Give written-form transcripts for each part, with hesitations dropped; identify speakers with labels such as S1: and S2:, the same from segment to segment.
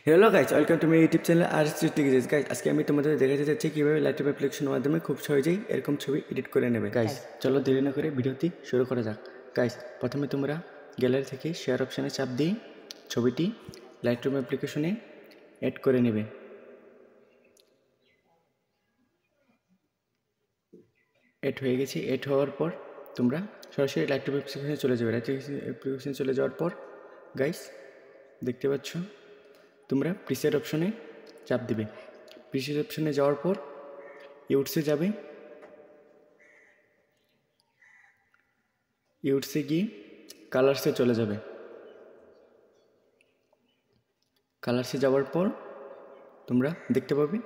S1: Hello guys, welcome to my YouTube channel RS RITTIK EDIT'S। Guys আজকে আমি তোমাদের দেখাতে যাচ্ছি কিভাবে লাইটরুম অ্যাপ্লিকেশনের মাধ্যমে খুব সহজেই এরকম ছবি এডিট করে নেবে। গাইস চলো দেরি না করে ভিডিওটি শুরু করা যাক। গাইস প্রথমে তোমরা গ্যালারি থেকে শেয়ার অপশনে চাপ দিয়ে ছবিটি লাইটরুম অ্যাপ্লিকেশনে এড করে নেবে। এড হয়ে গেছে। এড হওয়ার পর তোমরা সরাসরি লাইটরুম অ্যাপ্লিকেশনে চলে যাবে। লাইটরুম অ্যাপ্লিকেশনে চলে যাওয়ার পর গাইস দেখতে পাচ্ছ তোমরা প্রিসেট অপশনে চাপ দিবে। প্রিসেট অপশনে যাওয়ার পর ইউটসে যাবে। ইউটসে গিয়ে কালার্সে চলে যাবে। কালার্সে যাওয়ার পর তোমরা দেখতে পাবে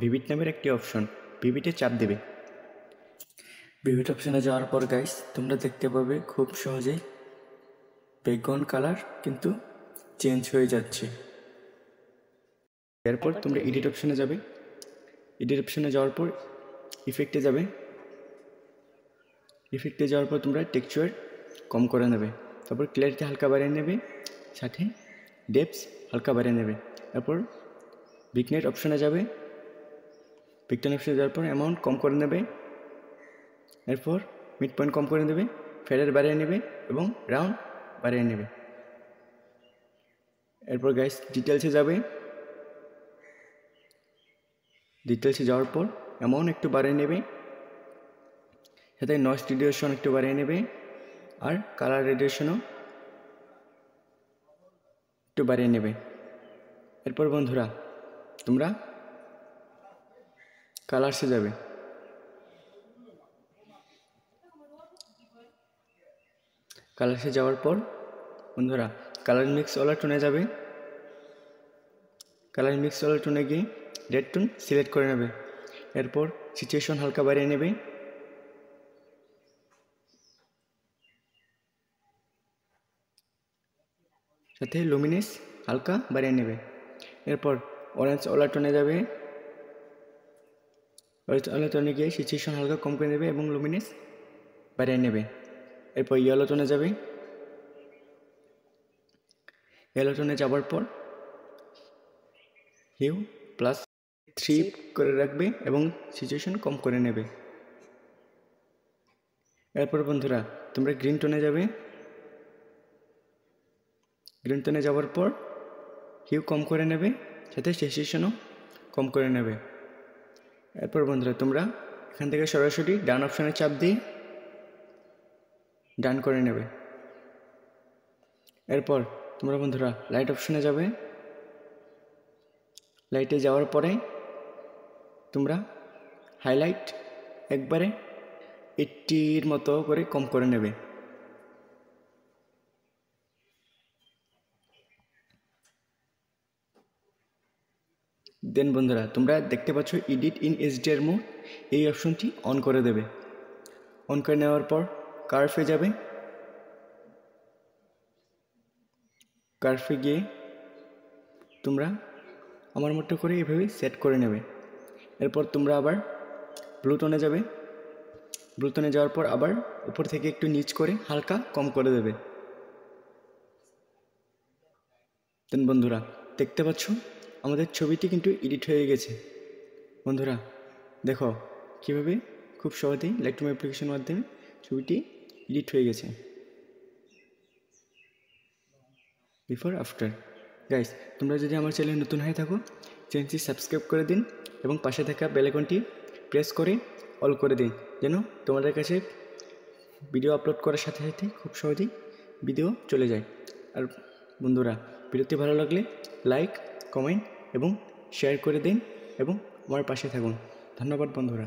S1: ভিভিট নামের একটি অপশন, ভিভিটে চাপ দেবে। ভিভিট অপশনে যাওয়ার পর গাইস তোমরা দেখতে পাবে খুব সহজেই ব্যাকগ্রাউন্ড কালার কিন্তু চেঞ্জ হয়ে যাচ্ছে। এরপর তোমরা এডিট অপশনে যাবে। এডিট অপশনে যাওয়ার পর ইফেক্টে যাবে। ইফেক্টে যাওয়ার পর তোমরা টেক্সচার কম করে নেবে। তারপর ক্লিয়ারিটি হালকা বাড়িয়ে নেবে, সাথে ডেপথ হালকা বাড়িয়ে নেবে। তারপর বিগনেট অপশনে যাবে। বিগনেট অপশনে যাওয়ার পর অ্যামাউন্ট কম করে নেবে। এরপর মিড পয়েন্ট কম করে নেবে, ফেডার বাড়িয়ে নেবে এবং রাউন্ড বাড়িয়ে নেবে। এরপর গাইস ডিটেলসে যাবে। ডিটেলসে যাওয়ার পর অ্যামাউন্ট একটু বাড়িয়ে নেবে, সাথে নয়েজ রিডিউশন একটু বাড়িয়ে নেবে আর কালার রিডিউশনও একটু বাড়িয়ে নেবে। এরপর বন্ধুরা তোমরা কালার্সে যাবে। কালার্সে যাওয়ার পর বন্ধুরা কালার মিক্স ওয়ালা টোনে যাবে। কালার মিক্স ওয়ালা টোনে গিয়ে রেড টোন সিলেক্ট করে নেবে। এরপর সিচুয়েশন হালকা বাড়িয়ে নেবে। সাথে লুমিনেস হালকা বাড়িয়ে নেবে। এরপর অরেঞ্জ ওয়ালা টোনে যাবে। অরেঞ্জ ওয়ালা টোনে গিয়ে সিচুয়েশন হালকা কম করে নেবে এবং লুমিনেস বাড়িয়ে নেবে। এরপর ইয়েলো টোনে যাবে। ইয়েলো টোনে যাওয়ার পর হিউ +3 করে রাখবে এবং সিচুয়েশন কম করে নেবে। এরপর বন্ধুরা তোমরা গ্রিন টোনে যাবে। গ্রিন টোনে যাওয়ার পর হিউ কম করে নেবে, সাথে সিচুয়েশনও কম করে নেবে। এরপর বন্ধুরা তোমরা এখান থেকে সরাসরি ডান অপশানে চাপ দিয়ে ডান করে নেবে। এরপর তোমরা বন্ধুরা লাইট অপশনে যাবে। লাইটে যাওয়ার পরে তোমরা হাইলাইট একবারে 80 মতো করে কম করে নেবে। দেন বন্ধুরা তোমরা দেখতে পাচ্ছ এডিট ইন HDR মোড, এই অপশনটি অন করে দেবে। অন করে নেওয়ার পর কার্ভে যাবে। কার্ভে গিয়ে তোমরা আমার মতো করে এইভাবে সেট করে নেবে। এরপর তোমরা আবার ব্লু টোনে যাবে। ব্লু টোনে যাওয়ার পর আবার উপর থেকে একটু নিচ করে হালকা কম করে দেবে। দেন বন্ধুরা দেখতে পাচ্ছ আমাদের ছবিটি কিন্তু এডিট হয়ে গেছে। বন্ধুরা দেখো কীভাবে খুব সহজেই লাইটরুম অ্যাপ্লিকেশনের মাধ্যমে ছবিটি এডিট হয়ে গেছে। Before after. গাইস তোমরা যদি আমার চ্যানেলে নতুন হয়ে থাকো চ্যানেলটি সাবস্ক্রাইব করে দিন এবং পাশে থাকা বেল আইকনটি প্রেস করে অল করে দিন, যেন তোমাদের কাছে ভিডিও আপলোড করার সাথে সাথে খুব সহজেই ভিডিও চলে যায়। আর বন্ধুরা ভিডিওটি ভালো লাগলে লাইক, কমেন্ট এবং শেয়ার করে দিন এবং আমার পাশে থাকুন। ধন্যবাদ বন্ধুরা।